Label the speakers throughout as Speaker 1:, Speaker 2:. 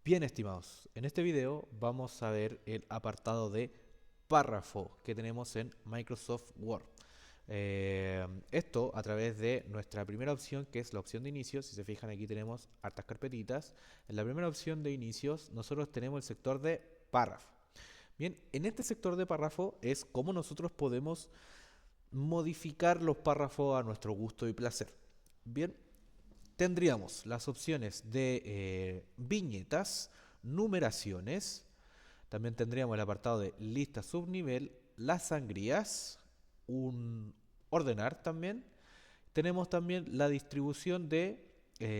Speaker 1: Bien, estimados, en este video vamos a ver el apartado de párrafo que tenemos en Microsoft Word. Esto a través de nuestra primera opción, que es la opción de inicio. Si se fijan, aquí tenemos hartas carpetitas. En la primera opción de inicios nosotros tenemos el sector de párrafo. Bien, en este sector de párrafo es cómo nosotros podemos modificar los párrafos a nuestro gusto y placer. Bien, tendríamos las opciones de viñetas, numeraciones, también tendríamos el apartado de lista subnivel, las sangrías, un ordenar también. Tenemos también la distribución de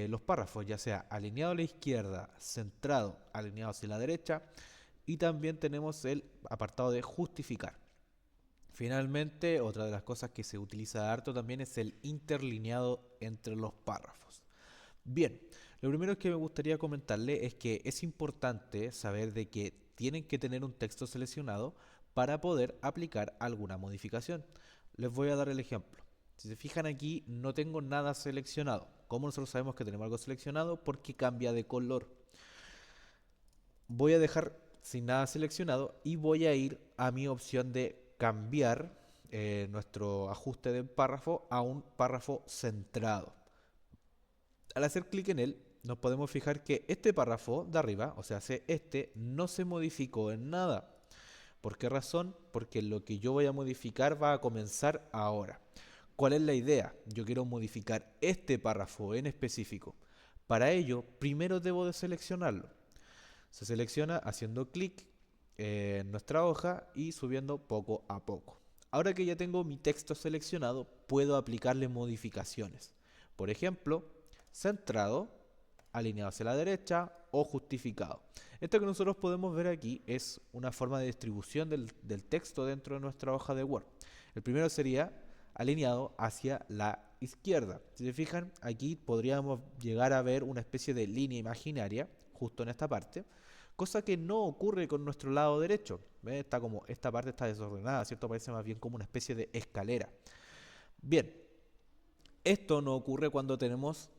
Speaker 1: los párrafos, ya sea alineado a la izquierda, centrado, alineado hacia la derecha, y también tenemos el apartado de justificar. Finalmente, otra de las cosas que se utiliza harto también es el interlineado entre los párrafos. Bien, lo primero que me gustaría comentarle es que es importante saber de que tienen que tener un texto seleccionado para poder aplicar alguna modificación. Les voy a dar el ejemplo. Si se fijan aquí, no tengo nada seleccionado. ¿Cómo nosotros sabemos que tenemos algo seleccionado? Porque cambia de color. Voy a dejar sin nada seleccionado y voy a ir a mi opción de cambiar nuestro ajuste de párrafo a un párrafo centrado. Al hacer clic en él, nos podemos fijar que este párrafo de arriba, o sea, este, no se modificó en nada. ¿Por qué razón? Porque lo que yo voy a modificar va a comenzar ahora. ¿Cuál es la idea? Yo quiero modificar este párrafo en específico. Para ello, primero debo de seleccionarlo. Se selecciona haciendo clic en nuestra hoja y subiendo poco a poco. Ahora que ya tengo mi texto seleccionado, puedo aplicarle modificaciones. Por ejemplo, centrado, alineado hacia la derecha o justificado. Esto que nosotros podemos ver aquí es una forma de distribución del texto dentro de nuestra hoja de Word. El primero sería alineado hacia la izquierda. Si se fijan, aquí podríamos llegar a ver una especie de línea imaginaria justo en esta parte, cosa que no ocurre con nuestro lado derecho. ¿Ves? Está como, esta parte está desordenada, ¿cierto? Parece más bien como una especie de escalera. Bien, esto no ocurre cuando tenemos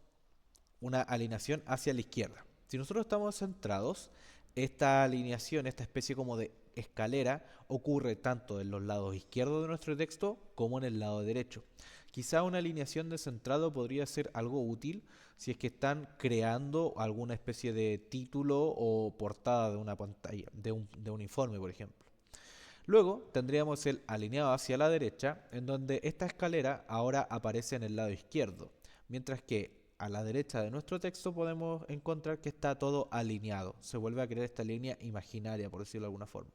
Speaker 1: una alineación hacia la izquierda. Si nosotros estamos centrados, esta alineación, esta especie como de escalera, ocurre tanto en los lados izquierdos de nuestro texto como en el lado derecho. Quizá una alineación de centrado podría ser algo útil si es que están creando alguna especie de título o portada de una pantalla, de un informe, por ejemplo. Luego tendríamos el alineado hacia la derecha, en donde esta escalera ahora aparece en el lado izquierdo, mientras que a la derecha de nuestro texto podemos encontrar que está todo alineado. Se vuelve a crear esta línea imaginaria, por decirlo de alguna forma.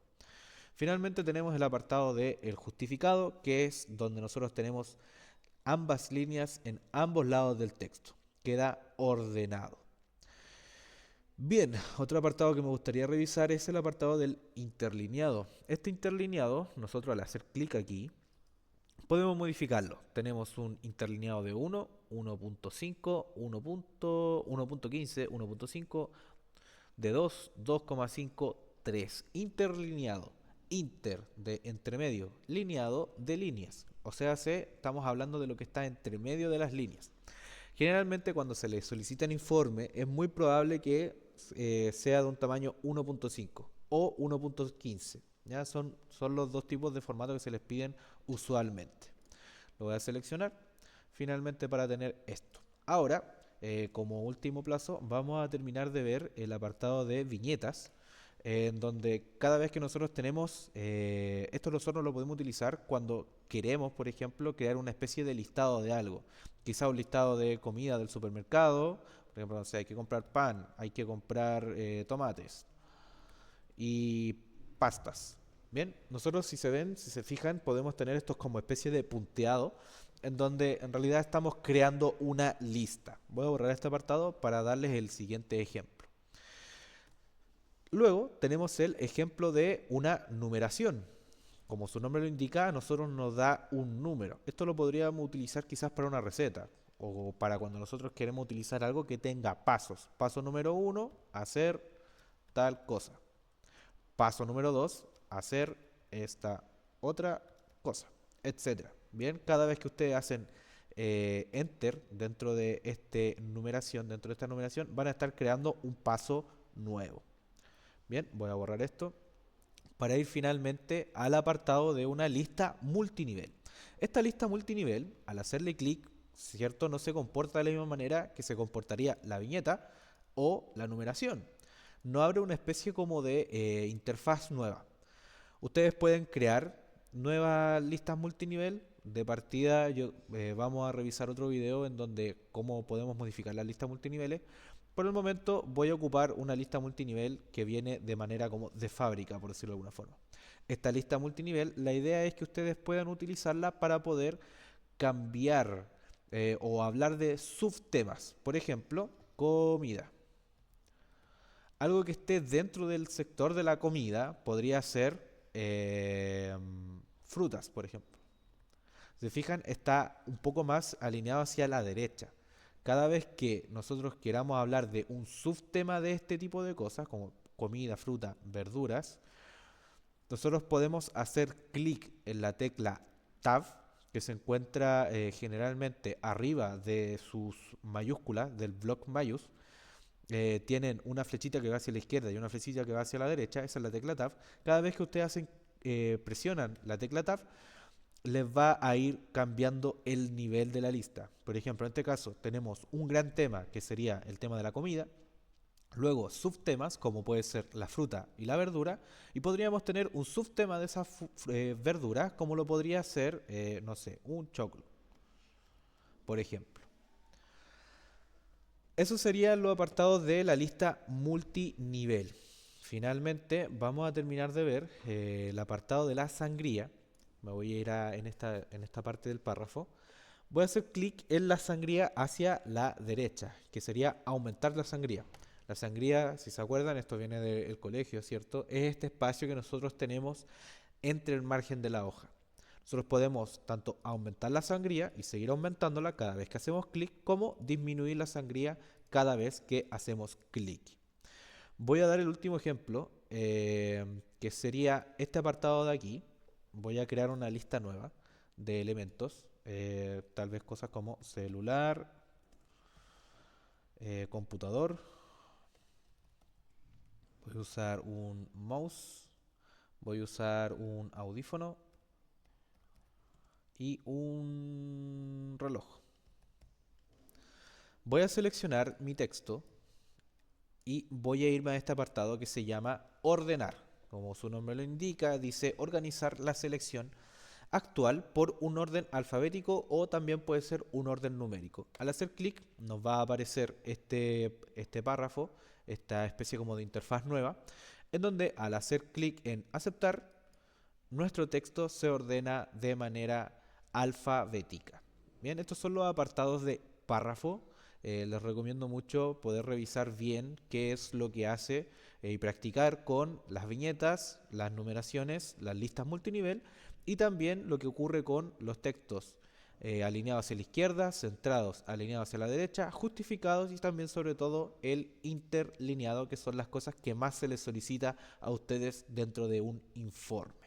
Speaker 1: Finalmente tenemos el apartado de el justificado, que es donde nosotros tenemos ambas líneas en ambos lados del texto. Queda ordenado. Bien, otro apartado que me gustaría revisar es el apartado del interlineado. Este interlineado, nosotros al hacer clic aquí, podemos modificarlo. Tenemos un interlineado de 1, 1.5, 1.15, 1.5, de 2, 2,5, 3. Interlineado. Inter de entre medio. Lineado de líneas. O sea, estamos hablando de lo que está entre medio de las líneas. Generalmente cuando se le solicitan informe es muy probable que sea de un tamaño 1.5 o 1.15. ¿Ya? Son los dos tipos de formato que se les piden usualmente. Lo voy a seleccionar finalmente para tener esto. Ahora, como último plazo, vamos a terminar de ver el apartado de viñetas, en donde cada vez que nosotros tenemos, esto nosotros lo podemos utilizar cuando queremos, por ejemplo, crear una especie de listado de algo. Quizá un listado de comida del supermercado, por ejemplo, no sé, hay que comprar pan, hay que comprar tomates y pastas. Bien, nosotros si se ven, si se fijan, podemos tener estos como especie de punteado, en donde en realidad estamos creando una lista. Voy a borrar este apartado para darles el siguiente ejemplo. Luego tenemos el ejemplo de una numeración. Como su nombre lo indica, a nosotros nos da un número. Esto lo podríamos utilizar quizás para una receta o para cuando nosotros queremos utilizar algo que tenga pasos. Paso número uno, hacer tal cosa. Paso número 2, hacer esta otra cosa, etcétera. Bien, cada vez que ustedes hacen enter dentro de esta numeración, van a estar creando un paso nuevo. Bien, voy a borrar esto para ir finalmente al apartado de una lista multinivel. Esta lista multinivel, al hacerle clic, ¿cierto? No se comporta de la misma manera que se comportaría la viñeta o la numeración. No abre una especie como de interfaz nueva. Ustedes pueden crear nuevas listas multinivel. De partida, vamos a revisar otro video en donde cómo podemos modificar las listas multiniveles. Por el momento voy a ocupar una lista multinivel que viene de manera como de fábrica, por decirlo de alguna forma. Esta lista multinivel, la idea es que ustedes puedan utilizarla para poder cambiar o hablar de subtemas. Por ejemplo, comida. Algo que esté dentro del sector de la comida podría ser frutas, por ejemplo. Si se fijan, está un poco más alineado hacia la derecha. Cada vez que nosotros queramos hablar de un subtema de este tipo de cosas, como comida, fruta, verduras, nosotros podemos hacer clic en la tecla Tab, que se encuentra generalmente arriba de sus mayúsculas, del bloc mayús. Tienen una flechita que va hacia la izquierda y una flechita que va hacia la derecha, esa es la tecla Tab. Cada vez que ustedes presionan la tecla Tab, les va a ir cambiando el nivel de la lista. Por ejemplo, en este caso tenemos un gran tema que sería el tema de la comida, luego subtemas como puede ser la fruta y la verdura, y podríamos tener un subtema de esas verduras como lo podría ser, no sé, un choclo, por ejemplo. Eso serían los apartados de la lista multinivel. Finalmente vamos a terminar de ver el apartado de la sangría. Me voy a ir en esta parte del párrafo. Voy a hacer clic en la sangría hacia la derecha, que sería aumentar la sangría. La sangría, si se acuerdan, esto viene del colegio, ¿cierto? Es este espacio que nosotros tenemos entre el margen de la hoja. Nosotros podemos tanto aumentar la sangría y seguir aumentándola cada vez que hacemos clic, como disminuir la sangría cada vez que hacemos clic. Voy a dar el último ejemplo, que sería este apartado de aquí. Voy a crear una lista nueva de elementos, tal vez cosas como celular, computador. Voy a usar un mouse, voy a usar un audífono y un reloj. Voy a seleccionar mi texto y voy a irme a este apartado que se llama ordenar. Como su nombre lo indica, dice organizar la selección actual por un orden alfabético o también puede ser un orden numérico. Al hacer clic nos va a aparecer este párrafo, esta especie como de interfaz nueva, en donde al hacer clic en aceptar, nuestro texto se ordena de manera alfabética. Bien, estos son los apartados de párrafo. Les recomiendo mucho poder revisar bien qué es lo que hace y practicar con las viñetas, las numeraciones, las listas multinivel y también lo que ocurre con los textos alineados hacia la izquierda, centrados, alineados hacia la derecha, justificados y también sobre todo el interlineado, que son las cosas que más se les solicita a ustedes dentro de un informe.